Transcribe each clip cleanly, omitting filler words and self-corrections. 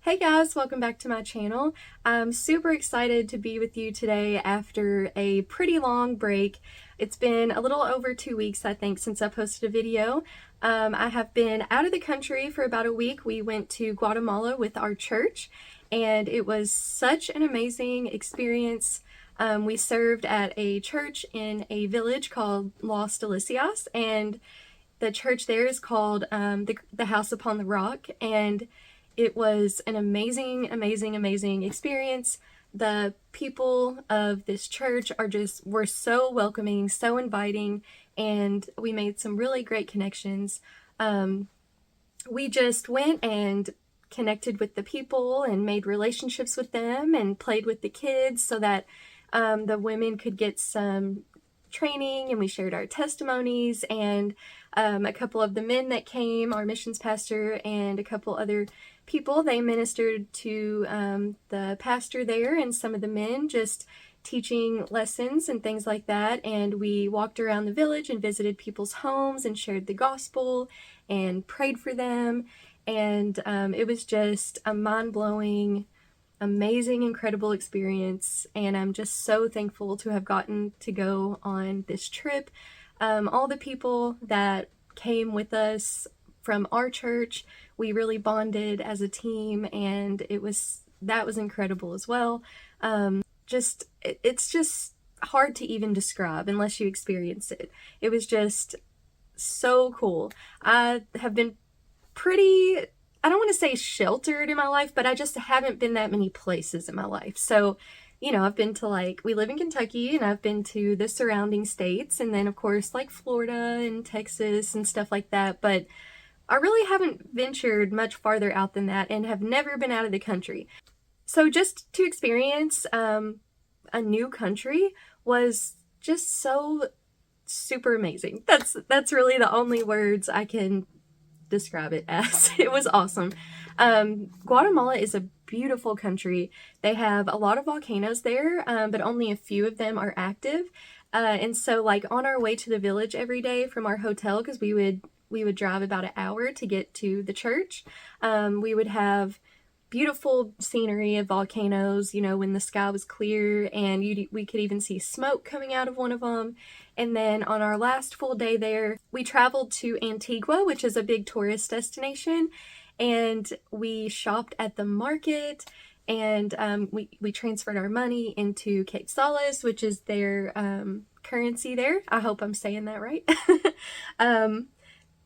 Hey guys, welcome back to my channel. I'm super excited to be with you today after a pretty long break. It's been a little over 2 weeks, I think, since I posted a video. I have been out of the country for about a week. We went to Guatemala with our church, and it was such an amazing experience. We served at a church in a village called Los Delicias, and the church there is called the House Upon the Rock, and it was an amazing experience. The people of this church were so welcoming, so inviting, and we made some really great connections. We just went and connected with the people and made relationships with them and played with the kids so that the women could get some training, and we shared our testimonies, and a couple of the men that came, our missions pastor and a couple other people, they ministered to the pastor there and some of the men, just teaching lessons and things like that. And we walked around the village and visited people's homes and shared the gospel and prayed for them. And it was just a mind-blowing, amazing, incredible experience, and I'm just so thankful to have gotten to go on this trip. All the people that came with us from our church, we really bonded as a team, and that was incredible as well. It's just hard to even describe unless you experience it. It was just so cool. I have been I don't want to say sheltered in my life, but I just haven't been that many places in my life. So, I've been to we live in Kentucky, and I've been to the surrounding states, and then of course Florida and Texas and stuff like that. But I really haven't ventured much farther out than that and have never been out of the country. So just to experience a new country was just so super amazing. That's really the only words I can describe it as. It was awesome. Guatemala is a beautiful country. They have a lot of volcanoes there, but only a few of them are active. And so on our way to the village every day from our hotel, because we would drive about an hour to get to the church, we would have beautiful scenery of volcanoes, when the sky was clear, and we could even see smoke coming out of one of them. And then on our last full day there, we traveled to Antigua, which is a big tourist destination, and we shopped at the market, and we transferred our money into quetzales, which is their currency there. I hope I'm saying that right.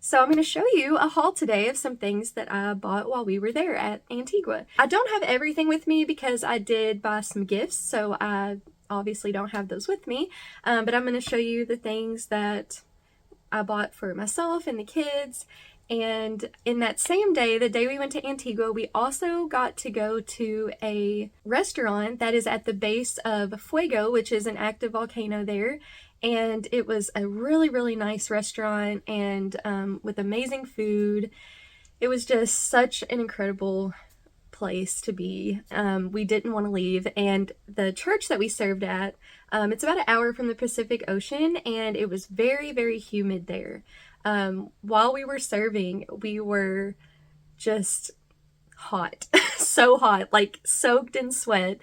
So I'm going to show you a haul today of some things that I bought while we were there at Antigua. I don't have everything with me because I did buy some gifts, so I obviously don't have those with me, but I'm going to show you the things that I bought for myself and the kids. And in that same day, the day we went to Antigua, we also got to go to a restaurant that is at the base of Fuego, which is an active volcano there. And it was a really nice restaurant, and with amazing food. It was just such an incredible place to be. We didn't want to leave, and the church that we served at, it's about an hour from the Pacific Ocean, and it was very humid there. While we were serving, we were just hot. So hot, soaked in sweat.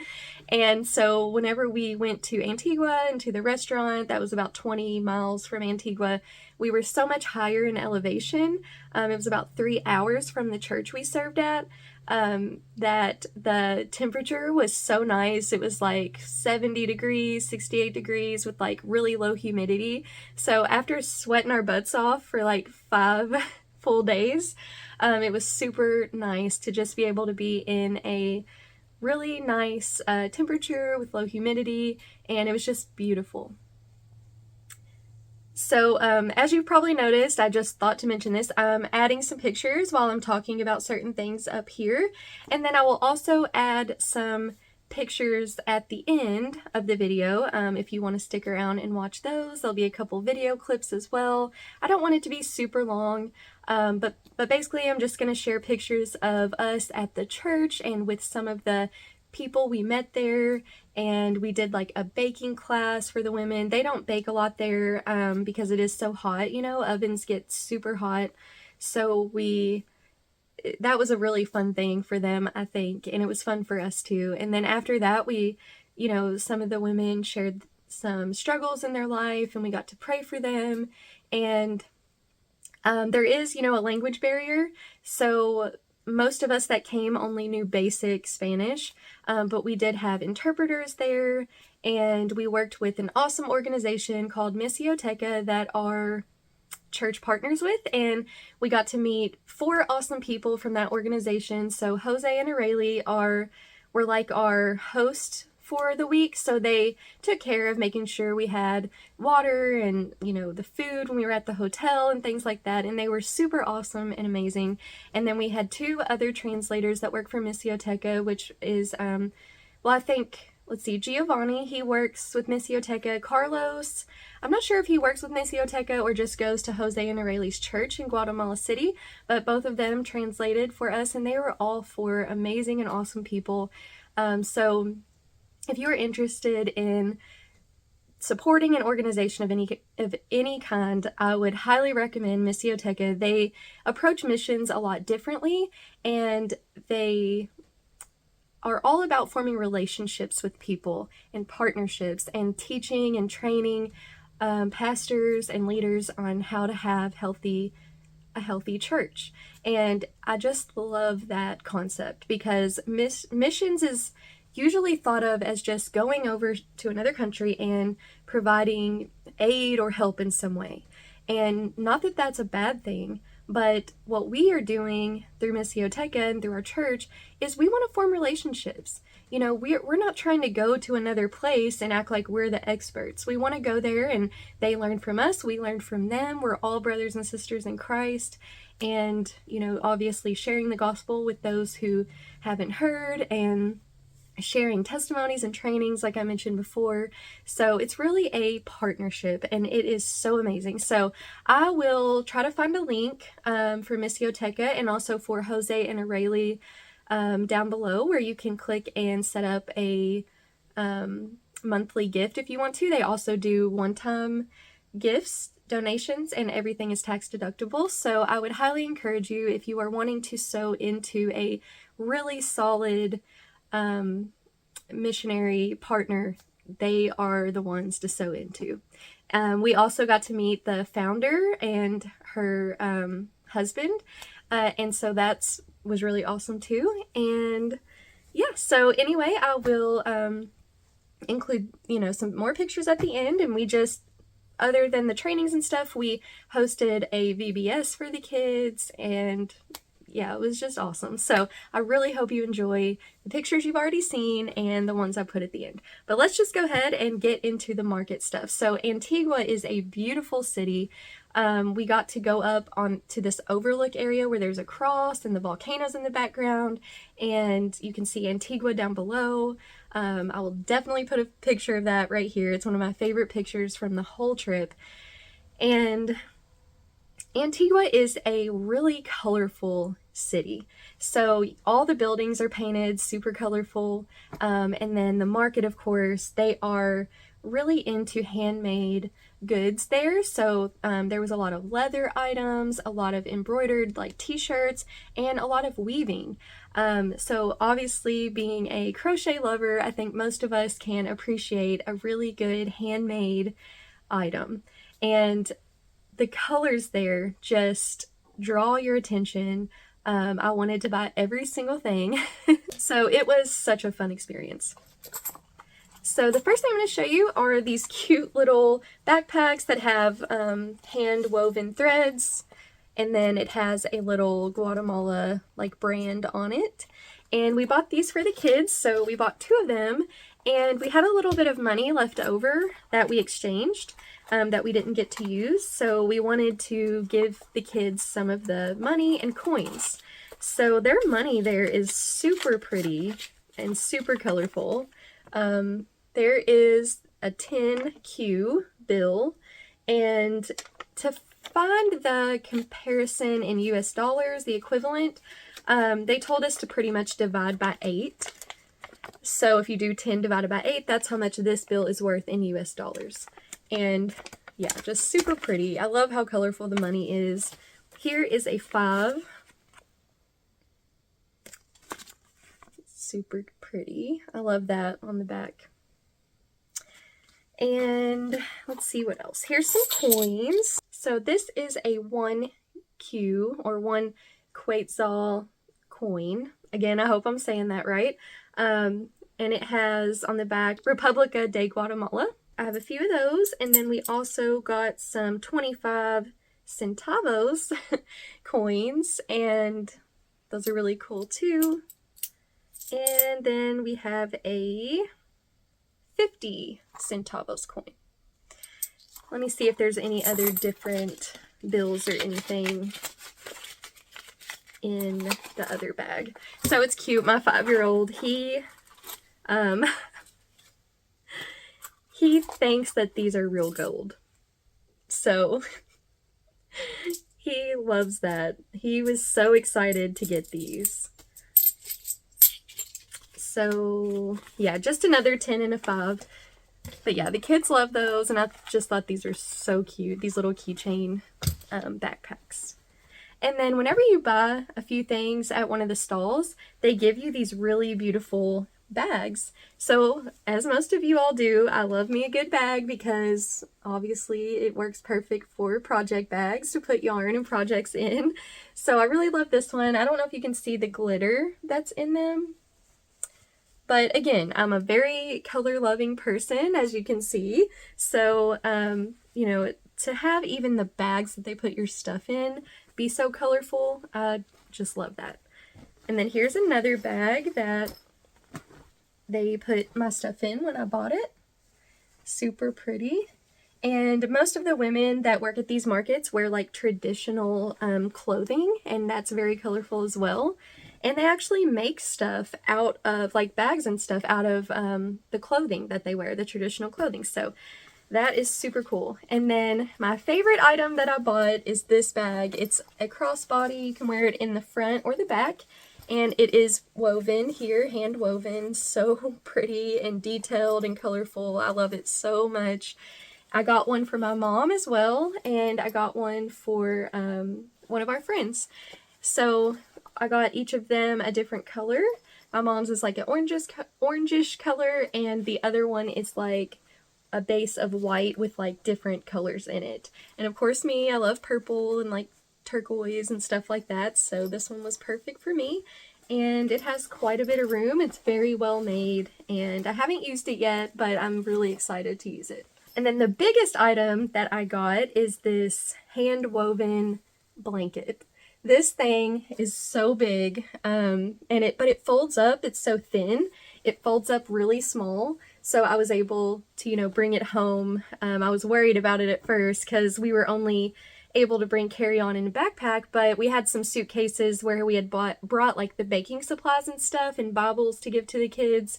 And so whenever we went to Antigua and to the restaurant that was about 20 miles from Antigua, we were so much higher in elevation. It was about 3 hours from the church we served at, that the temperature was so nice. It was 70 degrees, 68 degrees with really low humidity. So after sweating our butts off for 5 full days, it was super nice to just be able to be in a really nice temperature with low humidity, and it was just beautiful. So as you've probably noticed, I just thought to mention this, I'm adding some pictures while I'm talking about certain things up here, and then I will also add some pictures at the end of the video. If you want to stick around and watch those, there'll be a couple video clips as well. I don't want it to be super long, but basically I'm just going to share pictures of us at the church and with some of the people we met there. And we did a baking class for the women. They don't bake a lot there because it is so hot, ovens get super hot. So we that was a really fun thing for them, I think, and it was fun for us too. And then after that, we, you know, some of the women shared some struggles in their life, and we got to pray for them. And there is, you know, a language barrier, so most of us that came only knew basic Spanish, but we did have interpreters there, and we worked with an awesome organization called Misioteca that our church partners with, and we got to meet 4 awesome people from that organization. So Jose and Areli were like our host for the week, so they took care of making sure we had water and, you know, the food when we were at the hotel and things like that, and they were super awesome and amazing. And then we had 2 other translators that work for Misioteca, which is well, I think, let's see, Giovanni, he works with Misioteca. Carlos, I'm not sure if he works with Misioteca or just goes to Jose and Areli's church in Guatemala City, but both of them translated for us, and they were all 4 amazing and awesome people. So if you're interested in supporting an organization of any kind, I would highly recommend Misioteca. They approach missions a lot differently, and they are all about forming relationships with people and partnerships and teaching and training pastors and leaders on how to have a healthy church. And I just love that concept, because missions is usually thought of as just going over to another country and providing aid or help in some way. And not that that's a bad thing, but what we are doing through Misioteca and through our church is we want to form relationships. You know, we're not trying to go to another place and act like we're the experts. We want to go there and they learn from us, we learn from them. We're all brothers and sisters in Christ. And, you know, obviously sharing the gospel with those who haven't heard, and sharing testimonies and trainings like I mentioned before. So it's really a partnership, and it is so amazing. So I will try to find a link for Misioteca and also for Jose and Areli down below, where you can click and set up a monthly gift if you want to. They also do one-time gifts, donations, and everything is tax deductible. So I would highly encourage you, if you are wanting to sow into a really solid missionary partner, they are the ones to sow into. We also got to meet the founder and her husband, and so that was really awesome too. And yeah, so anyway, I will include, you know, some more pictures at the end. And we just, other than the trainings and stuff, we hosted a VBS for the kids, and yeah, it was just awesome. So I really hope you enjoy the pictures you've already seen and the ones I put at the end. But let's just go ahead and get into the market stuff. So Antigua is a beautiful city. We got to go up on to this overlook area where there's a cross and the volcanoes in the background, and you can see Antigua down below. I will definitely put a picture of that right here. It's one of my favorite pictures from the whole trip. And Antigua is a really colorful city. So all the buildings are painted super colorful. And then the market, of course, they are really into handmade goods there. So there was a lot of leather items, a lot of embroidered like t-shirts, and a lot of weaving. So obviously, being a crochet lover, I think most of us can appreciate a really good handmade item. And the colors there just draw your attention. I wanted to buy every single thing. So it was such a fun experience. So the first thing I'm going to show you are these cute little backpacks that have hand woven threads, and then it has a little Guatemala like brand on it. And we bought these for the kids, so we bought 2 of them, and we had a little bit of money left over that we exchanged that we didn't get to use, so we wanted to give the kids some of the money and coins. So their money there is super pretty and super colorful. There is a 10Q bill, and to find the comparison in US dollars, the equivalent, they told us to pretty much divide by 8. So if you do 10 divided by 8, that's how much this bill is worth in US dollars. And yeah, just super pretty. I love how colorful the money is. Here is a 5. super pretty. I love that on the back. And let's see what else. Here's some coins. So this is a 1Q or 1 Quetzal coin. Again, I hope I'm saying that right. And it has on the back República de Guatemala. I have a few of those, and then we also got some 25 centavos coins, and those are really cool too. And then we have a 50 centavos coin. Let me see if there's any other different bills or anything in the other bag. So it's cute. My 5-year-old, he thinks that these are real gold. So he loves that. He was so excited to get these. So yeah, just another 10 and a 5. But yeah, the kids love those, and I just thought these were so cute, these little keychain backpacks. And then whenever you buy a few things at one of the stalls, they give you these really beautiful bags. So as most of you all do, I love me a good bag because obviously it works perfect for project bags to put yarn and projects in. So I really love this one. I don't know if you can see the glitter that's in them. But again, I'm a very color-loving person, as you can see. So, you know, to have even the bags that they put your stuff in be so colorful, I just love that. And then here's another bag that they put my stuff in when I bought it. Super pretty. And most of the women that work at these markets wear like traditional clothing, and that's very colorful as well. And they actually make stuff out of, like bags and stuff, out of the clothing that they wear, the traditional clothing. So that is super cool. And then my favorite item that I bought is this bag. It's a crossbody. You can wear it in the front or the back. And it is woven here, hand woven. So pretty and detailed and colorful. I love it so much. I got one for my mom as well. And I got one for one of our friends. So I got each of them a different color. My mom's is like an orangish color, and the other one is like a base of white with like different colors in it. And of course me, I love purple and like turquoise and stuff like that, so this one was perfect for me. And it has quite a bit of room. It's very well made, and I haven't used it yet, but I'm really excited to use it. And then the biggest item that I got is this hand woven blanket. This thing is so big, but it folds up. It's so thin. It folds up really small, so I was able to, you know, bring it home. I was worried about it at first because we were only able to bring carry-on in a backpack, but we had some suitcases where we had brought like the baking supplies and stuff and baubles to give to the kids.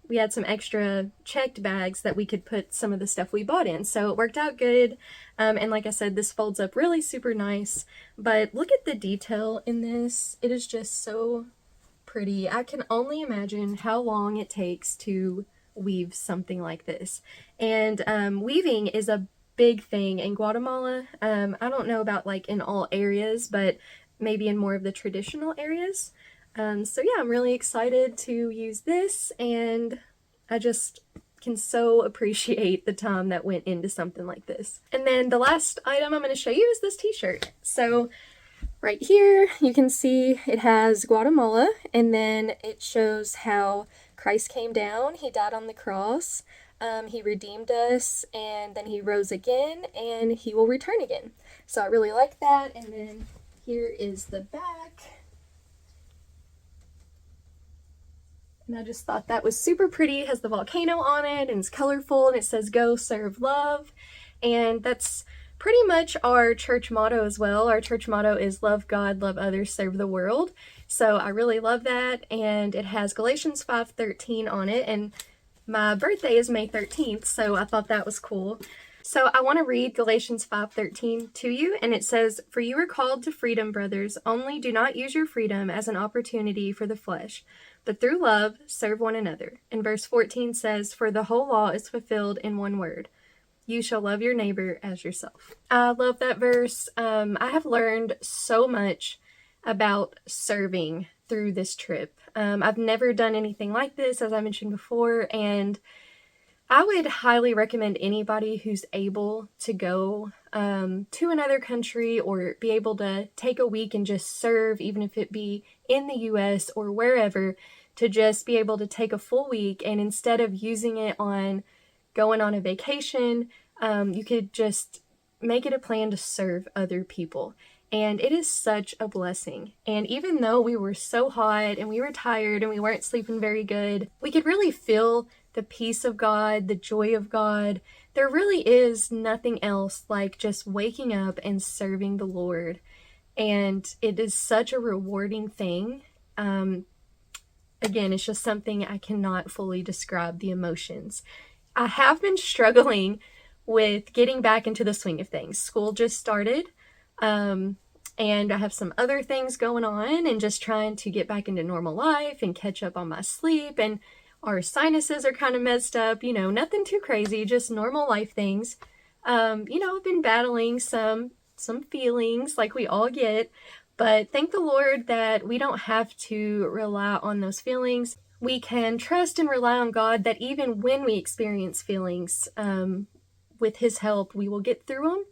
We had some extra checked bags that we could put some of the stuff we bought in, so it worked out good. And like I said, this folds up really super nice, but look at the detail in this. It is just so pretty. I can only imagine how long it takes to weave something like this. And weaving is a big thing in Guatemala. I don't know about like in all areas, but maybe in more of the traditional areas. So yeah, I'm really excited to use this, and I just can so appreciate the time that went into something like this. And then the last item I'm going to show you is this t-shirt. So right here you can see it has Guatemala, and then it shows how Christ came down. He died on the cross, he redeemed us, and then he rose again, and he will return again. So I really like that. And then here is the back. And I just thought that was super pretty. It has the volcano on it, and it's colorful, and it says "Go Serve Love." And that's pretty much our church motto as well. Our church motto is love God, love others, serve the world. So I really love that. And it has Galatians 5:13 on it. And my birthday is May 13th, so I thought that was cool. So I want to read Galatians 5:13 to you, and it says, "For you are called to freedom, brothers, only do not use your freedom as an opportunity for the flesh, but through love serve one another." And verse 14 says, "For the whole law is fulfilled in one word, you shall love your neighbor as yourself." I love that verse. I have learned so much about serving through this trip. I've never done anything like this, as I mentioned before, and I would highly recommend anybody who's able to go to another country or be able to take a week and just serve, even if it be in the US or wherever, to just be able to take a full week, and instead of using it on going on a vacation, you could just make it a plan to serve other people. And it is such a blessing. And even though we were so hot and we were tired and we weren't sleeping very good, we could really feel the peace of God, the joy of God. There really is nothing else like just waking up and serving the Lord. And it is such a rewarding thing. Again, it's just something I cannot fully describe the emotions. I have been struggling with getting back into the swing of things. School just started, and I have some other things going on, and just trying to get back into normal life and catch up on my sleep, and our sinuses are kind of messed up, nothing too crazy, just normal life things. I've been battling some feelings like we all get, but thank the Lord that we don't have to rely on those feelings. We can trust and rely on God that even when we experience feelings, with His help, we will get through them.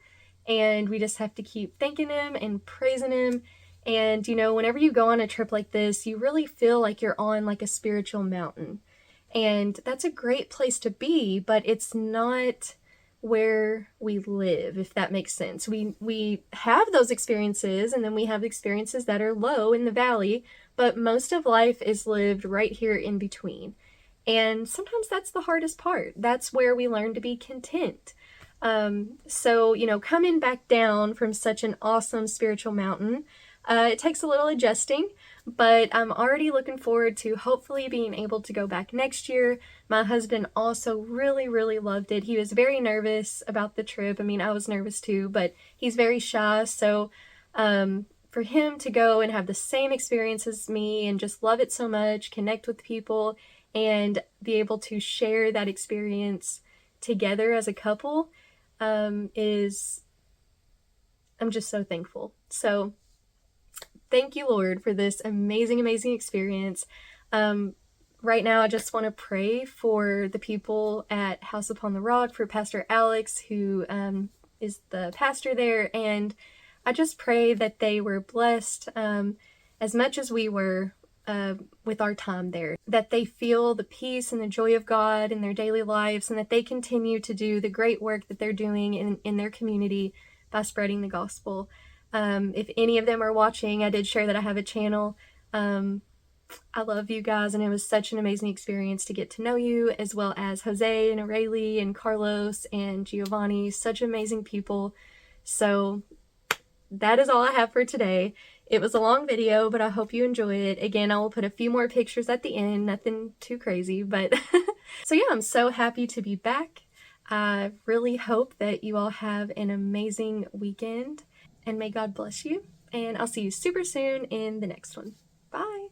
And we just have to keep thanking Him and praising Him. And, whenever you go on a trip like this, you really feel like you're on like a spiritual mountain. And that's a great place to be, but it's not where we live, if that makes sense. We have those experiences, and then we have experiences that are low in the valley, but most of life is lived right here in between. And sometimes that's the hardest part. That's where we learn to be content. So, coming back down from such an awesome spiritual mountain, it takes a little adjusting, but I'm already looking forward to hopefully being able to go back next year. My husband also really, really loved it. He was very nervous about the trip. I mean, I was nervous too, but he's very shy. So, for him to go and have the same experience as me and just love it so much, connect with people, and be able to share that experience together as a couple, I'm just so thankful. So thank you, Lord, for this amazing, amazing experience. Right now, I just want to pray for the people at House Upon the Rock, for Pastor Alex, who is the pastor there, and I just pray that they were blessed as much as we were with our time there, that they feel the peace and the joy of God in their daily lives, and that they continue to do the great work that they're doing in their community by spreading the gospel. If any of them are watching, I did share that I have a channel. I love you guys, and it was such an amazing experience to get to know you, as well as Jose and Areli and Carlos and Giovanni, such amazing people. So that is all I have for today. It was a long video, but I hope you enjoy it. Again, I will put a few more pictures at the end, nothing too crazy, but so yeah, I'm so happy to be back. I really hope that you all have an amazing weekend, and may God bless you, and I'll see you super soon in the next one. Bye!